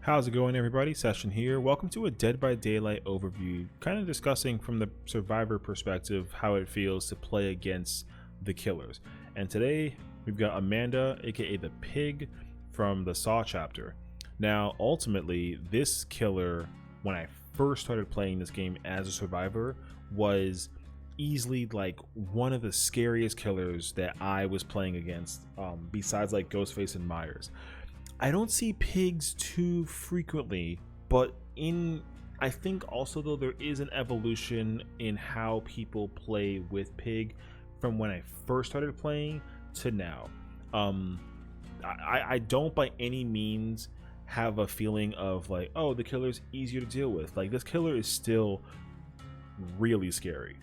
How's it going, everybody? Session here. Welcome to a Dead by Daylight overview, kind of discussing from the survivor perspective how it feels to play against the killers. And today we've got Amanda, aka the Pig, from the Saw chapter. Now, ultimately, this killer, when I first started playing this game as a survivor, was easily like one of the scariest killers that I was playing against, besides like Ghostface and Myers. I don't see pigs too frequently, but I think also though there is an evolution in how people play with pig from when I first started playing to now. I don't by any means have a feeling of like, oh, the killer's easier to deal with. Like, this killer is still really scary.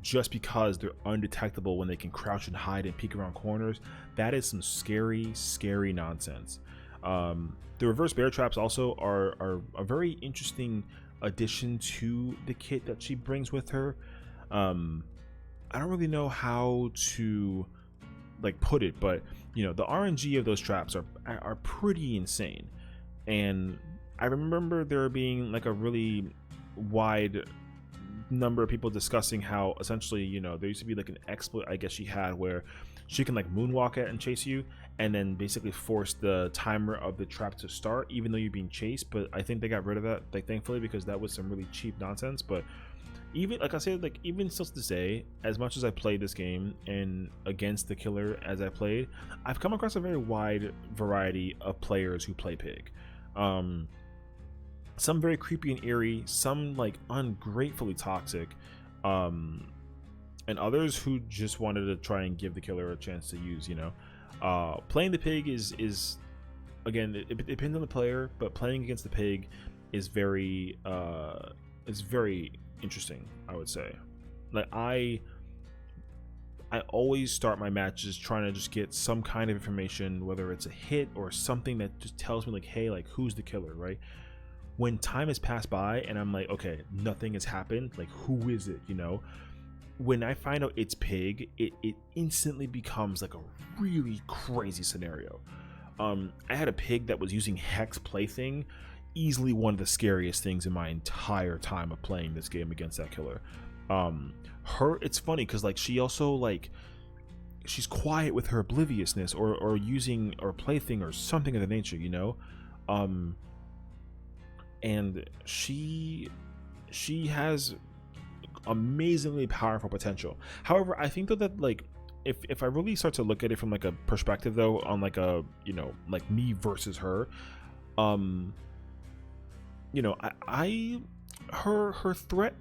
Just because they're undetectable when they can crouch and hide and peek around corners, that is some scary nonsense. The reverse bear traps also are a very interesting addition to the kit that she brings with her. I don't really know how to like put it, but you know, the RNG of those traps are pretty insane. And I remember there being like a really wide number of people discussing how essentially, you know, there used to be like an exploit I guess she had where she can like moonwalk at and chase you and then basically force the timer of the trap to start even though you're being chased. But I think they got rid of that, like, thankfully, because that was some really cheap nonsense. But even like I said, like, even still to say, as much as I played this game and against the killer as I played, I've come across a very wide variety of players who play pig. Some very creepy and eerie, some like ungratefully toxic, and others who just wanted to try and give the killer a chance to use, you know. Playing the pig is again, it depends on the player, but playing against the pig is very interesting, I would say. Like, I always start my matches trying to just get some kind of information, whether it's a hit or something that just tells me like, hey, like, who's the killer, right? When time has passed by and I'm like, okay, nothing has happened, like, who is it, you know? When I find out it's pig, it instantly becomes like a really crazy scenario. I had a pig that was using Hex Plaything, easily one of the scariest things in my entire time of playing this game against that killer. It's funny because like she also like she's quiet with her obliviousness or using or plaything or something of the nature, you know. And she has amazingly powerful potential. However, I think though that like if I really start to look at it from like a perspective though, on like a, you know, like me versus her, you know, her threat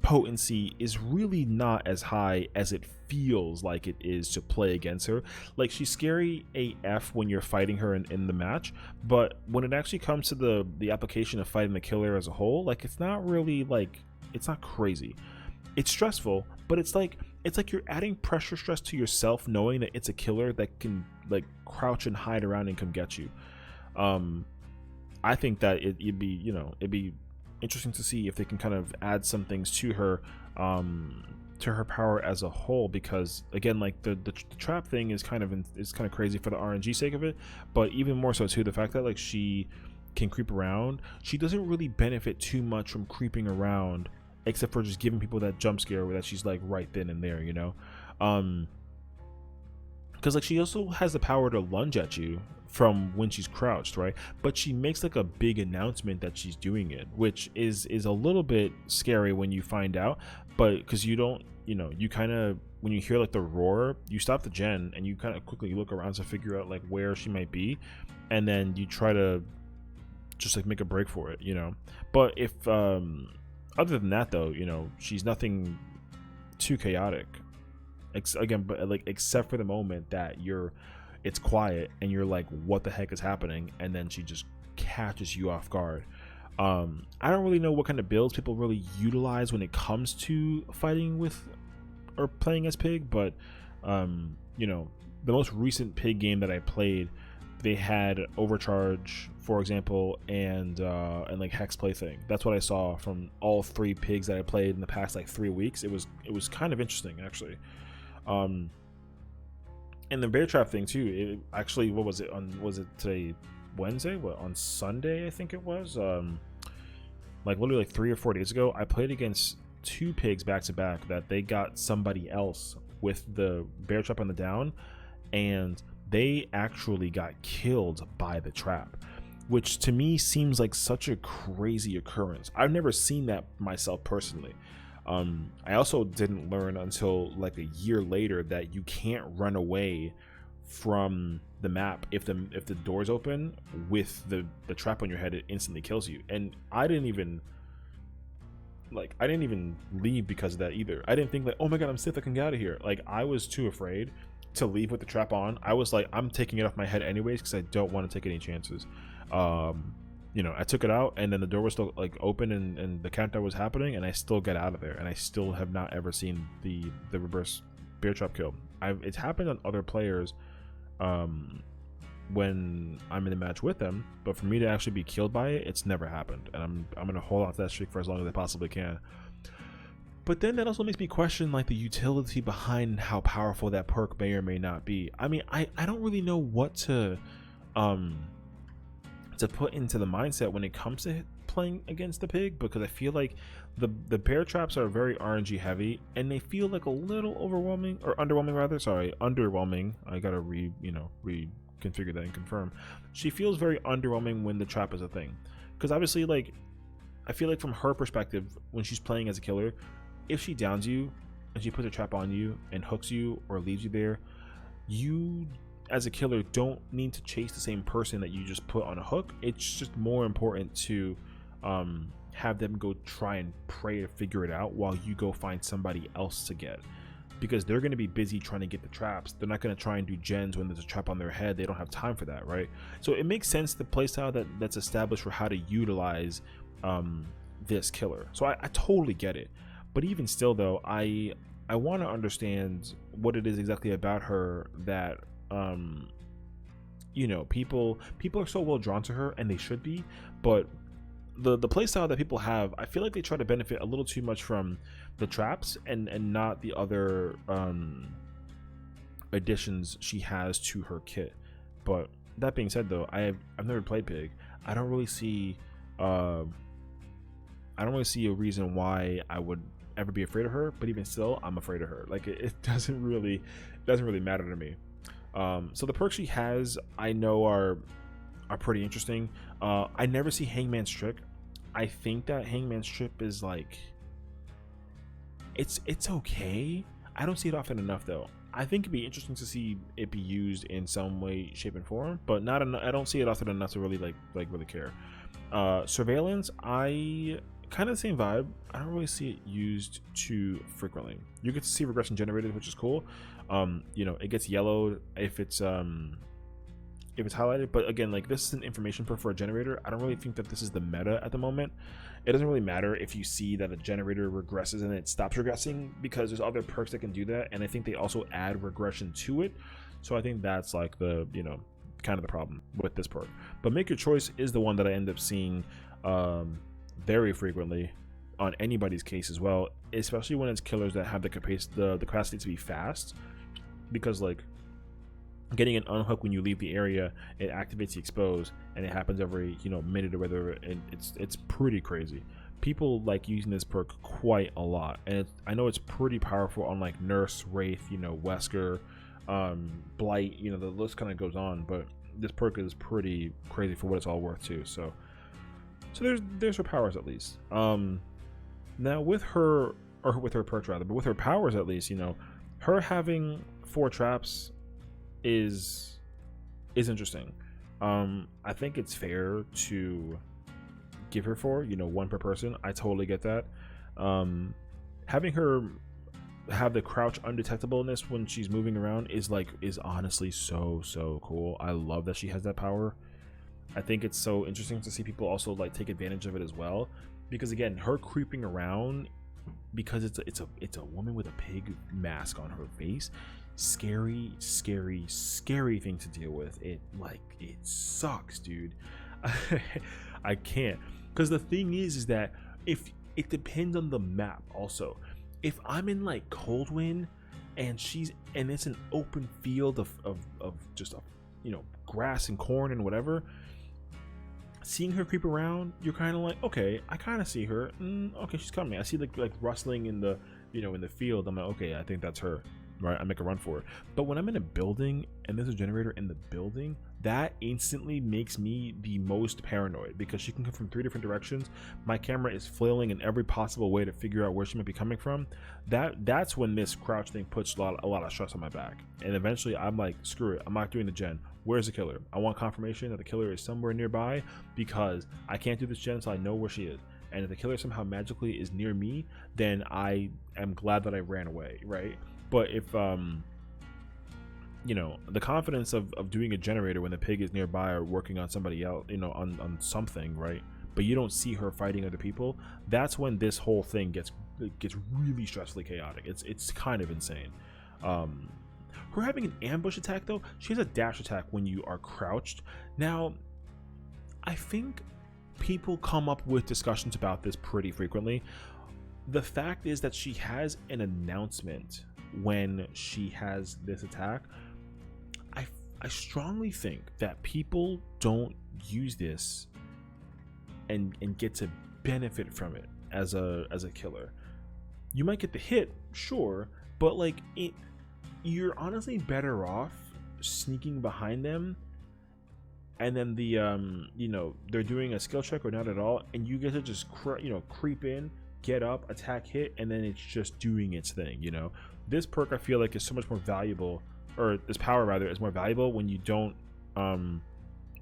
potency is really not as high as it feels like it is to play against her. Like, she's scary AF when you're fighting her in the match, but when it actually comes to the application of fighting the killer as a whole, like, it's not really like, it's not crazy. It's stressful, but it's like you're adding pressure stress to yourself knowing that it's a killer that can like crouch and hide around and come get you. I think that it'd be, you know, it'd be interesting to see if they can kind of add some things to her power as a whole, because again, like the trap thing is kind of crazy for the RNG sake of it, but even more so too the fact that like she can creep around. She doesn't really benefit too much from creeping around except for just giving people that jump scare where that she's like right then and there, you know. Because like she also has the power to lunge at you from when she's crouched, right? But she makes like a big announcement that she's doing it, which is a little bit scary when you find out. But because you don't, you know, you kind of, when you hear like the roar, you stop the gen and you kind of quickly look around to figure out like where she might be, and then you try to just like make a break for it, you know. But if other than that though, you know, she's nothing too chaotic. Again, but like except for the moment that it's quiet and you're like, what the heck is happening, and then she just catches you off guard. I don't really know what kind of builds people really utilize when it comes to fighting with or playing as pig, but you know, the most recent pig game that I played, they had overcharge, for example, and like Hex Plaything. That's what I saw from all three pigs that I played in the past like 3 weeks. It was kind of interesting, actually. And the bear trap thing too, it actually, what was it today, Wednesday, what, on Sunday I think it was, like literally like 3 or 4 days ago, I played against two pigs back to back that they got somebody else with the bear trap on the down, and they actually got killed by the trap, which to me seems like such a crazy occurrence. I've never seen that myself personally. I also didn't learn until like a year later that you can't run away from the map if the door's open with the trap on your head. It instantly kills you. And I didn't even leave because of that either. I didn't think like, oh my god, I'm safe, I can get out of here. Like, I was too afraid to leave with the trap on. I was like, I'm taking it off my head anyways because I don't want to take any chances. You know, I took it out, and then the door was still like open, and the countdown was happening, and I still got out of there, and I still have not ever seen the reverse bear trap kill. It's happened on other players when I'm in a match with them, but for me to actually be killed by it, it's never happened, and I'm gonna hold off that streak for as long as I possibly can. But then that also makes me question like the utility behind how powerful that perk may or may not be. I mean, I don't really know what to put into the mindset when it comes to playing against the pig, because I feel like the bear traps are very RNG heavy, and they feel like a little overwhelming, or underwhelming rather. Sorry, underwhelming. I gotta reconfigure that and confirm. She feels very underwhelming when the trap is a thing, because obviously, like, I feel like from her perspective, when she's playing as a killer, if she downs you and she puts a trap on you and hooks you or leaves you there, you as a killer don't need to chase the same person that you just put on a hook. It's just more important to have them go try and pray to figure it out while you go find somebody else to get, because they're going to be busy trying to get the traps. They're not going to try and do gens when there's a trap on their head. They don't have time for that, right? So it makes sense, the playstyle that's established for how to utilize this killer. So I totally get it. But even still though, I want to understand what it is exactly about her that you know, people are so well drawn to her, and they should be, but the playstyle that people have, I feel like they try to benefit a little too much from the traps and not the other additions she has to her kit. But that being said though, I've never played pig. I don't really see a reason why I would ever be afraid of her, but even still, I'm afraid of her. Like, it doesn't really matter to me. So the perks she has, I know are pretty interesting. I never see Hangman's Trick. I think that Hangman's Trip is like, it's okay. I don't see it often enough though. I think it'd be interesting to see it be used in some way, shape, and form, but not enough. I don't see it often enough to really really care. Surveillance, I kind of the same vibe. I don't really see it used too frequently. You get to see regression generated, which is cool. You know, it gets yellowed if it's highlighted, but again, like, this is an information perk for a generator. I don't really think that this is the meta at the moment. It doesn't really matter if you see that a generator regresses and it stops regressing, because there's other perks that can do that, and I think they also add regression to it. So I think that's like the, you know, kind of the problem with this perk. But Make Your Choice is the one that I end up seeing very frequently on anybody's case as well, especially when it's killers that have the capacity to be fast, because like getting an unhook when you leave the area, it activates the expose, and it happens every, you know, minute or whatever, and it's pretty crazy. People like using this perk quite a lot, and I know it's pretty powerful on like Nurse, Wraith, you know, Wesker, Blight, you know, the list kind of goes on, but this perk is pretty crazy for what it's all worth too. So there's her powers at least. Now with her perks rather, but with her powers at least, you know, her having 4 traps is interesting. I think it's fair to give her 4, you know, 1 per person. I totally get that. Having her have the crouch undetectableness when she's moving around is honestly so cool. I love that she has that power. I think it's so interesting to see people also like take advantage of it as well, because again, her creeping around, because it's a woman with a pig mask on her face, scary thing to deal with. It sucks, dude. I can't, because the thing is that if it depends on the map also. If I'm in like Coldwind and it's an open field of just, you know, grass and corn and whatever, seeing her creep around, you're kind of like, okay, I kind of see her. Okay, she's coming. I see like rustling in the, in the field. I'm like, okay, I think that's her, right? I make a run for it. But when I'm in a building and there's a generator in the building, that instantly makes me the most paranoid, because she can come from 3 different directions. My camera is flailing in every possible way to figure out where she might be coming from. That's when this crouch thing puts a lot of stress on my back. And eventually I'm like, screw it, I'm not doing the gen. Where's the killer? I want confirmation that the killer is somewhere nearby, because I can't do this gen until I know where she is. And if the killer somehow magically is near me, then I am glad that I ran away, right? But if the confidence of doing a generator when the pig is nearby or working on somebody else, on something, right? But you don't see her fighting other people, that's when this whole thing gets really stressfully chaotic. It's kind of insane. Her having an ambush attack, though, she has a dash attack when you are crouched. Now, I think people come up with discussions about this pretty frequently. The fact is that she has an announcement when she has this attack. I strongly think that people don't use this and get to benefit from it as a killer. You might get the hit, sure, but you're honestly better off sneaking behind them, and then they're doing a skill check or not at all, and you get to just creep in, get up, attack, hit, and then it's just doing its thing. This perk, I feel like, is so much more valuable, or this power rather is more valuable when you don't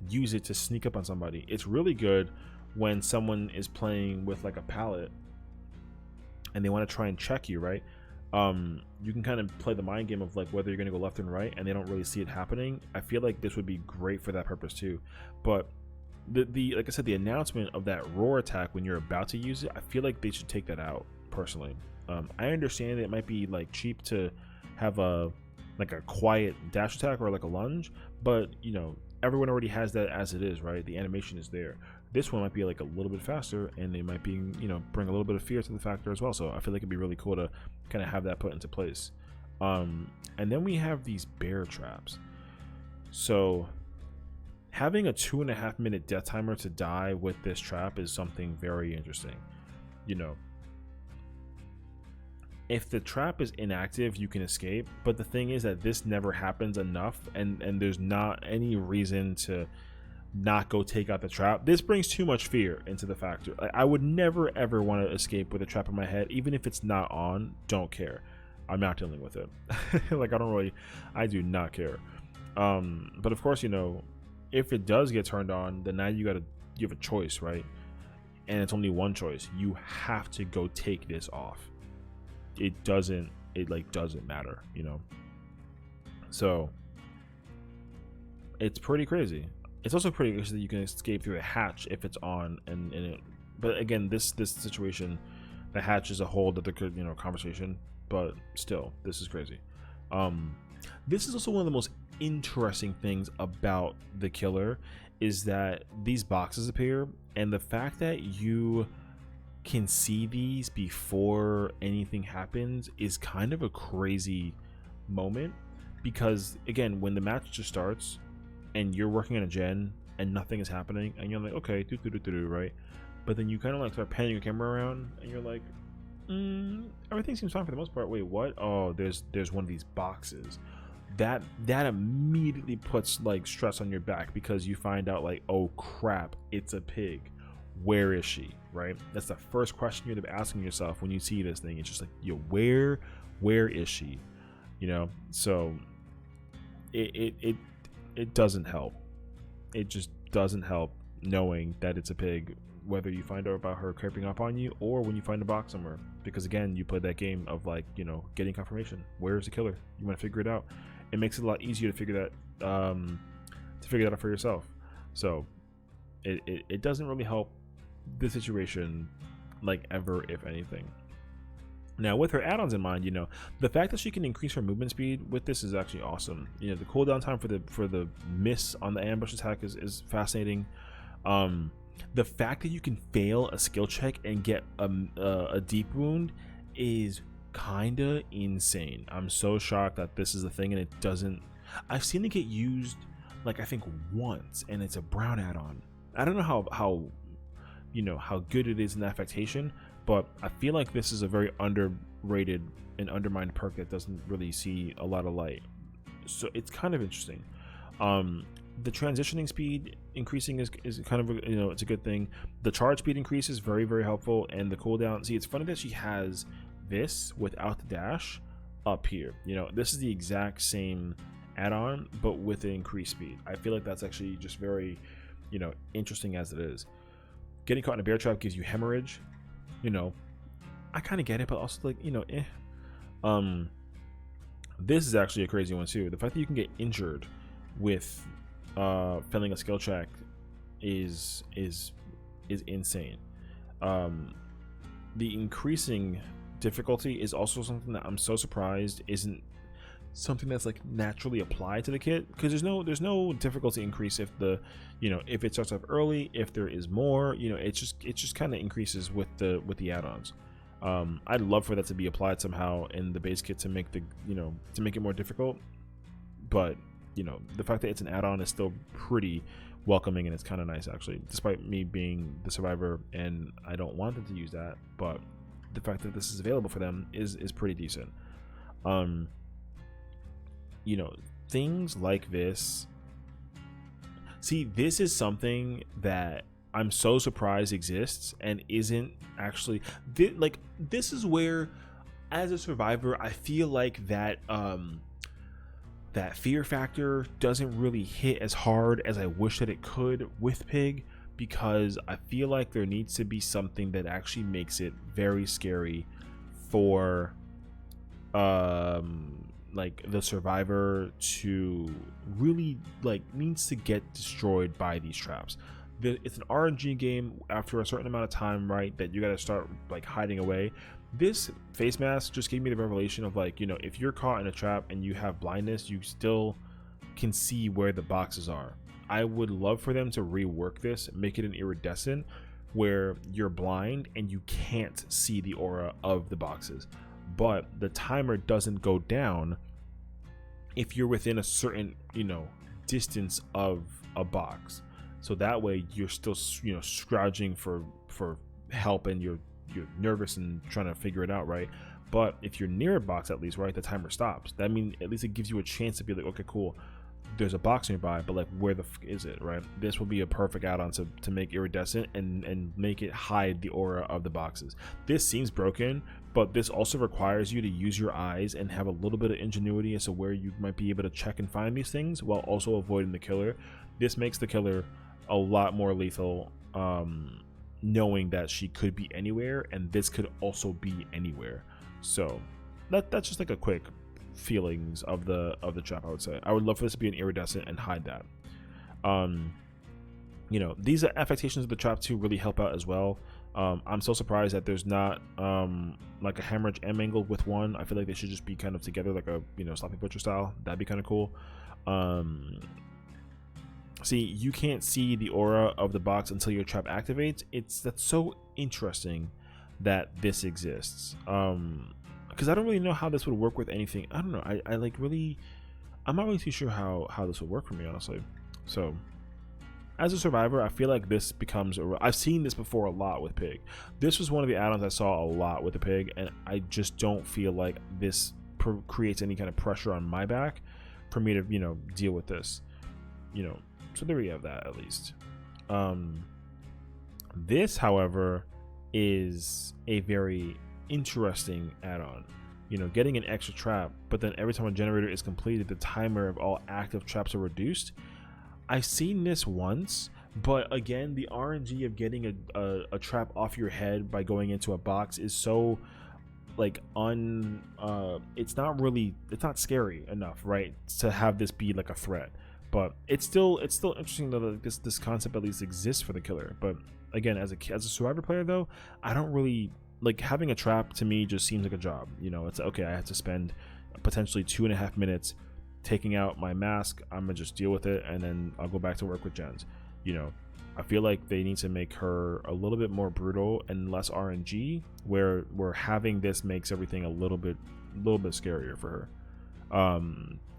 use it to sneak up on somebody. It's really good when someone is playing with like a pallet and they want to try and check you, right? You can kind of play the mind game of like whether you're going to go left and right, and they don't really see it happening. I feel like this would be great for that purpose too. But the like I said, the announcement of that roar attack when you're about to use it, I feel like they should take that out personally. I understand it might be like cheap to have a quiet dash attack or like a lunge, but everyone already has that as it is, right? The animation is there. This one might be like a little bit faster, and it might be bring a little bit of fear to the factor as well. So I feel like it'd be really cool to kind of have that put into place. And then we have these bear traps. So having a 2.5 minute death timer to die with this trap is something very interesting. If the trap is inactive, you can escape, but the thing is that this never happens enough, and there's not any reason to not go take out the trap. This brings too much fear into the factor. I would never ever want to escape with a trap in my head, even if it's not on. Don't care. I'm not dealing with it. I do not care. But of course, if it does get turned on, then now you have a choice, right? And it's only one choice. You have to go take this off. It doesn't matter, So it's pretty crazy. It's also pretty crazy that you can escape through a hatch if it's on, but again, this situation, the hatch is a whole other conversation, but still, this is crazy. This is also one of the most interesting things about the killer, is that these boxes appear, and the fact that you can see these before anything happens is kind of a crazy moment, because again, when the match just starts and you're working on a gen and nothing is happening, and you're like, okay, right? But then you kind of start panning your camera around, and you're like, everything seems fine for the most part. Wait, what? Oh, there's one of these boxes. That immediately puts stress on your back, because you find out oh crap, it's a pig. Where is she, right? That's the first question you're asking yourself when you see this thing. It's just where is she? So it doesn't help. It just doesn't help knowing that it's a pig, whether you find out about her creeping up on you or when you find a box somewhere, because again, you play that game of getting confirmation. Where's the killer? You want to figure it out. It makes it a lot easier to figure that out for yourself. So it doesn't really help the situation ever, if anything. Now, with her add-ons in mind, the fact that she can increase her movement speed with this is actually awesome. The cooldown time for the miss on the ambush attack is fascinating. The fact that you can fail a skill check and get a deep wound is kinda insane. I'm so shocked that this is a thing, and it doesn't. I've seen it get used I think once, and it's a brown add-on. I don't know how how good it is in affectation, but I feel like this is a very underrated and undermined perk that doesn't really see a lot of light. So it's kind of interesting. The transitioning speed increasing is kind of it's a good thing. The charge speed increase is very, very helpful, and the cooldown. See, it's funny that she has this without the dash up here. This is the exact same add-on, but with an increased speed. I feel like that's actually just very interesting as it is. Getting caught in a bear trap gives you hemorrhage. I kind of get it, but also like this is actually a crazy one too. The fact that you can get injured with failing a skill check is insane. The increasing difficulty is also something that I'm so surprised isn't something that's like naturally applied to the kit, because there's no difficulty increase if if it starts off early. If there is more, it just kind of increases with the add-ons. I'd love for that to be applied somehow in the base kit to make to make it more difficult, but the fact that it's an add-on is still pretty welcoming, and it's kind of nice actually, despite me being the survivor and I don't want them to use that. But the fact that this is available for them is pretty decent. Things like this. See, this is something that I'm so surprised exists and isn't actually this is where, as a survivor, I feel like that that fear factor doesn't really hit as hard as I wish that it could with Pig, because I feel like there needs to be something that actually makes it very scary for like the survivor to really needs to get destroyed by these traps. It's an RNG game after a certain amount of time, right, that you got to start hiding away. This face mask just gave me the revelation of if you're caught in a trap and you have blindness, you still can see where the boxes are. I would love for them to rework this, make it an iridescent where you're blind and you can't see the aura of the boxes, but the timer doesn't go down if you're within a certain distance of a box. So that way you're still scrounging for help, and you're nervous and trying to figure it out, right? But if you're near a box, at least, right, the timer stops. That means at least it gives you a chance to be like, okay, cool, there's a box nearby, but where the is it, right? This will be a perfect add-on to make iridescent and make it hide the aura of the boxes. This seems broken, but this also requires you to use your eyes and have a little bit of ingenuity as to where you might be able to check and find these things while also avoiding the killer. This makes the killer a lot more lethal, knowing that she could be anywhere, and this could also be anywhere. So that's just a quick feelings of the trap. I would say I would love for this to be an iridescent and hide that. These affectations of the trap too really help out as well. I'm so surprised that there's not a hemorrhage and mangle with one. I feel like they should just be kind of together, like a sloppy butcher style. That'd be kind of cool. See, you can't see the aura of the box until your trap activates. That's so interesting that this exists. Because I don't really know how this would work with anything. I don't know. I'm not really too sure how this would work for me, honestly. So as a survivor, I feel like this becomes I've seen this before a lot with Pig. This was one of the add-ons I saw a lot with the Pig, and I just don't feel like this creates any kind of pressure on my back for me to deal with this. So there we have that, at least. This, however, is a very interesting add-on. Getting an extra trap, but then every time a generator is completed, the timer of all active traps are reduced. I've seen this once, but again, the RNG of getting a trap off your head by going into a box is so it's not scary enough, right, to have this be a threat. But it's still interesting though that this concept at least exists for the killer. But again, as a survivor player though, I don't really having a trap. To me, just seems like a job. It's okay, I have to spend potentially 2.5 minutes taking out my mask. I'm gonna just deal with it, and then I'll go back to work with gens. I feel like they need to make her a little bit more brutal and less RNG, where having this makes everything a little bit scarier for her.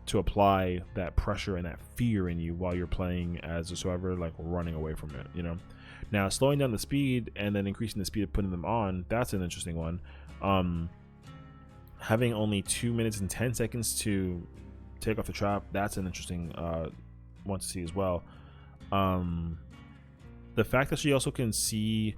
to apply that pressure and that fear in you while you're playing as a survivor, like running away from it, you know. Now slowing down the speed and then increasing the speed of putting them on, that's an interesting one. Having only 2 minutes and 10 seconds to take off the trap, that's an interesting one to see as well. The fact that she also can see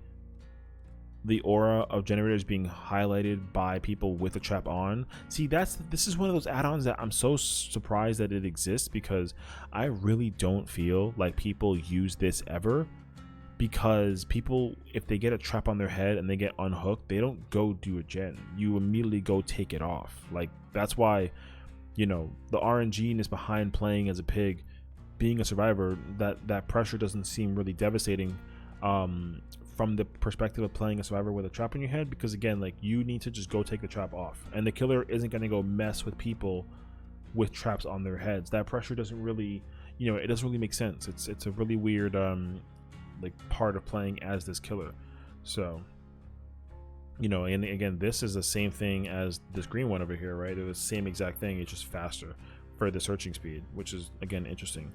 the aura of generators being highlighted by people with the trap on. See, this is one of those add-ons that I'm so surprised that it exists, because I really don't feel like people use this ever. Because people, if they get a trap on their head and they get unhooked, they don't go do a gen. You immediately go take it off. Like, that's why, you know, the RNG is behind playing as a pig, being a survivor. That pressure doesn't seem really devastating from the perspective of playing a survivor with a trap on your head, because again, like, you need to just go take the trap off, and the killer isn't going to go mess with people with traps on their heads. That pressure doesn't really, you know, it doesn't really make sense. It's a really weird like part of playing as this killer. So, you know, and again, this is the same thing as this green one over here, right? It's the same exact thing, it's just faster for the searching speed, which is again interesting.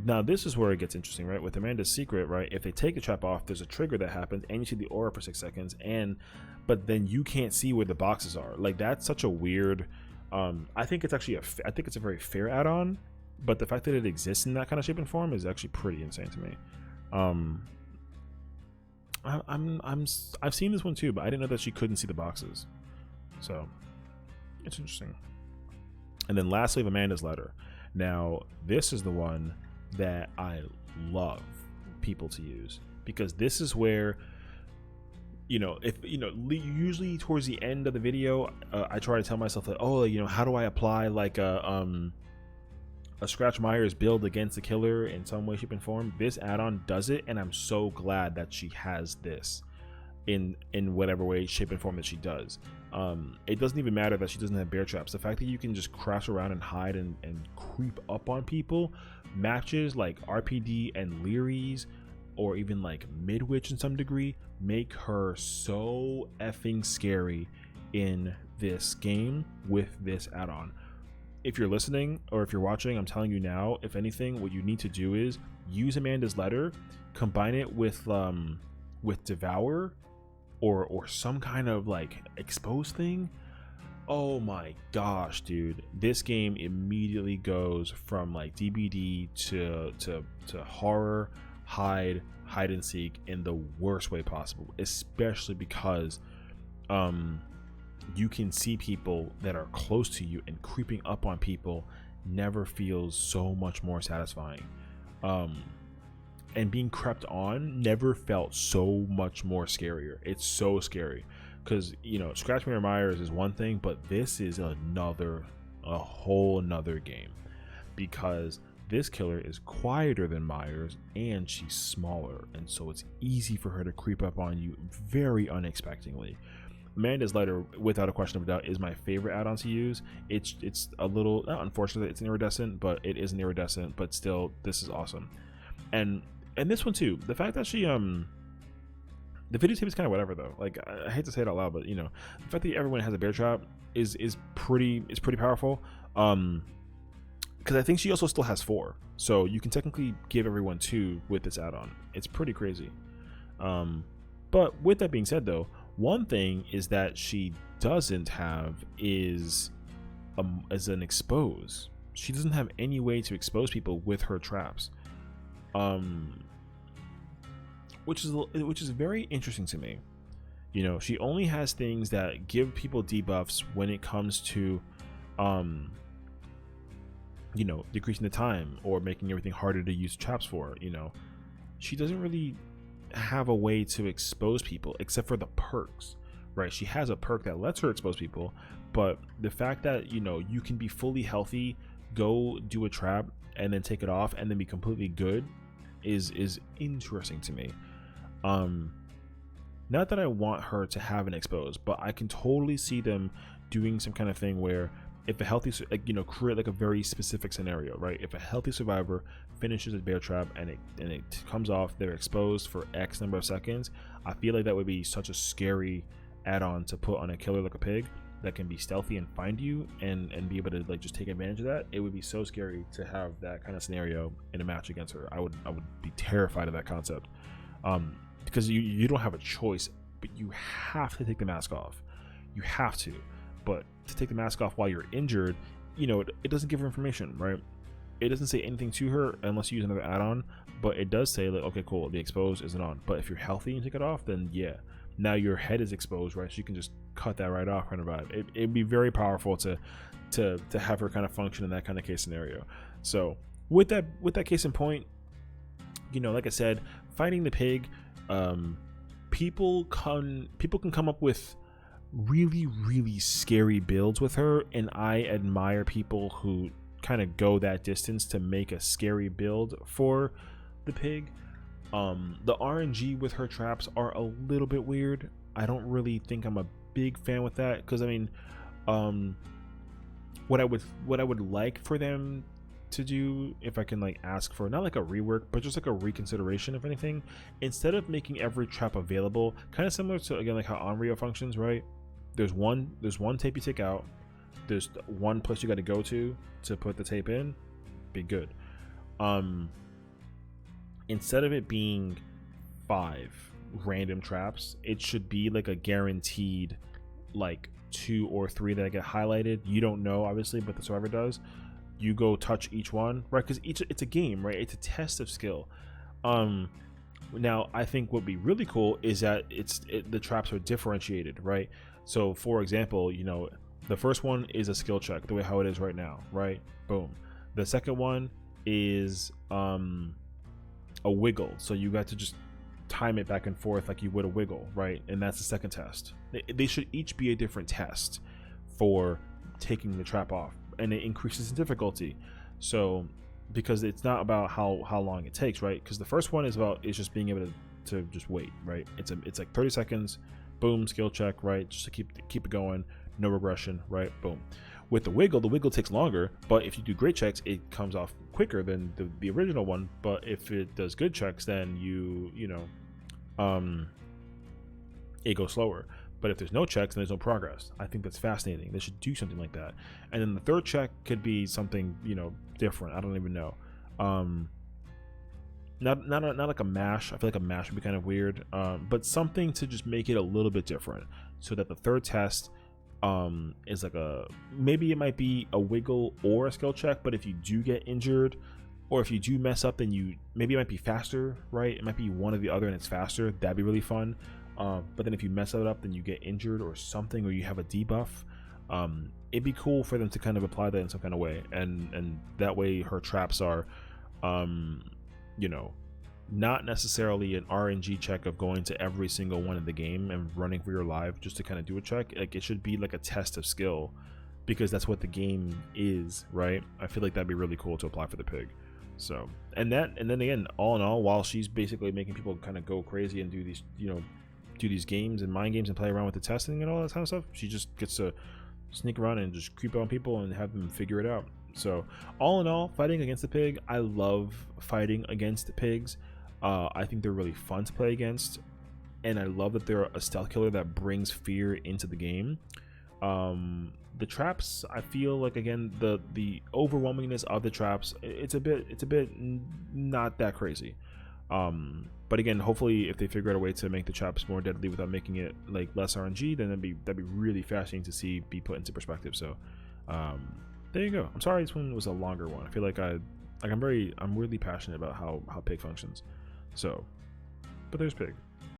Now this is where it gets interesting, right? With Amanda's secret, right? If they take the trap off, there's a trigger that happens, and you see the aura for 6 seconds, but then you can't see where the boxes are. Like, that's such a weird. I think it's actually I think it's a very fair add-on, but the fact that it exists in that kind of shape and form is actually pretty insane to me. I've seen this one too, but I didn't know that she couldn't see the boxes, so it's interesting. And then lastly, Amanda's letter. Now this is the one that I love people to use, because this is where, you know, if you know, usually towards the end of the video, I try to tell myself that, oh, you know, how do I apply like a Scratch Myers build against the killer in some way, shape, and form. This add-on does it, and I'm so glad that she has this in whatever way, shape, and form that she does. It doesn't even matter that she doesn't have bear traps. The fact that you can just crash around and hide and creep up on people matches like RPD and Leary's, or even like Midwich in some degree, make her so effing scary in this game with this add-on. If you're listening or if you're watching, I'm telling you now, if anything, what you need to do is use Amanda's letter, combine it with Devour or some kind of like expose thing. Oh my gosh, dude, this game immediately goes from like DBD to horror, hide and seek in the worst way possible, especially because you can see people that are close to you, and creeping up on people never feels so much more satisfying. And being crept on never felt so much more scarier. It's so scary, because, you know, Scratch Myers is one thing, but this is a whole nother game, because this killer is quieter than Myers and she's smaller, and so it's easy for her to creep up on you very unexpectedly. Amanda's letter, without a question of a doubt, is my favorite add-on to use. It's a little, unfortunately, it's an iridescent, but it is an iridescent, but still, this is awesome. And this one too, the fact that she the videotape is kind of whatever though. Like, I hate to say it out loud, but you know, the fact that everyone has a bear trap is pretty powerful. Because I think she also still has 4, so you can technically give everyone 2 with this add-on. It's pretty crazy. But with that being said though, one thing is that she doesn't have is an expose. She doesn't have any way to expose people with her traps, which is very interesting to me. You know, she only has things that give people debuffs when it comes to you know, decreasing the time or making everything harder to use traps for. You know, she doesn't really have a way to expose people except for the perks, right? She has a perk that lets her expose people, but the fact that, you know, you can be fully healthy, go do a trap, and then take it off and then be completely good is interesting to me. Not that I want her to have an expose, but I can totally see them doing some kind of thing where if a healthy, like, you know, create like a very specific scenario, right? If a healthy survivor finishes a bear trap and it comes off, they're exposed for X number of seconds, I feel like that would be such a scary add-on to put on a killer like a pig. that can be stealthy and find you and be able to like just take advantage of that, it would be so scary to have that kind of scenario in a match against her. I would be terrified of that concept, because you don't have a choice, but you have to take the mask off. You have to. But to take the mask off while you're injured, it doesn't give her information, right? It doesn't say anything to her unless you use another add-on, but it does say like, okay, cool, the exposed isn't on. But if you're healthy and take it off, then yeah, now your head is exposed, right? So you can just cut that right off, kind of vibe. It'd be very powerful to have her kind of function in that kind of case scenario. So with that case in point, like I said, fighting the pig, people can come up with really, really scary builds with her, and I admire people who kind of go that distance to make a scary build for the pig. The RNG with her traps are a little bit weird. I don't really think I'm a big fan with that, because I mean, what I would like for them to do, if I can like ask for not like a rework, but just like a reconsideration, if anything, instead of making every trap available, kind of similar to again like how Onryo functions, right? There's one tape you take out, there's one place you got to go to put the tape in, be good. Instead of it being 5 random traps, it should be like a guaranteed like 2 or 3 that get highlighted. You don't know obviously, but the server does. You go touch each one, right? Because it's a game, right? It's a test of skill. Now I think what would be really cool is that the traps are differentiated, right? So for example, the first one is a skill check, the way how it is right now, right? Boom. The second one is a wiggle, so you got to just time it back and forth like you would a wiggle, right? And that's the second test. They should each be a different test for taking the trap off, and it increases in difficulty. So because it's not about how long it takes, right? Because the first one is just being able to just wait, right? It's like 30 seconds, boom, skill check, right? Just to keep it going, no regression, right? Boom. With the wiggle takes longer, but if you do great checks, it comes off quicker than the original one. But if it does good checks, then it goes slower. But if there's no checks, then there's no progress. I think that's fascinating. They should do something like that. And then the third check could be something different. I don't even know. Not like a mash. I feel like a mash would be kind of weird. But something to just make it a little bit different, so that the third test is like maybe it might be a wiggle or a skill check. But if you do get injured, or if you do mess up, then maybe it might be faster, right? It might be one or the other, and it's faster. That'd be really fun. But then if you mess it up, then you get injured or something, or you have a debuff. It'd be cool for them to kind of apply that in some kind of way, and that way her traps are not necessarily an RNG check of going to every single one in the game and running for your life just to kind of do a check. Like, it should be like a test of skill, because that's what the game is, right? I feel like that'd be really cool to apply for the pig. So, and then again, all in all, while she's basically making people kind of go crazy and do these games and mind games and play around with the testing and all that kind of stuff, she just gets to sneak around and just creep on people and have them figure it out. So all in all, fighting against the pig, I love fighting against the pigs. I think they're really fun to play against, and I love that they're a stealth killer that brings fear into the game. The traps, I feel like, again, the overwhelmingness of the traps, it's a bit not that crazy. But again, hopefully if they figure out a way to make the traps more deadly without making it like less RNG, then that'd be really fascinating to see be put into perspective. So there you go. I'm sorry this one was a longer one. I feel like I'm really passionate about how pig functions. So, but there's pig.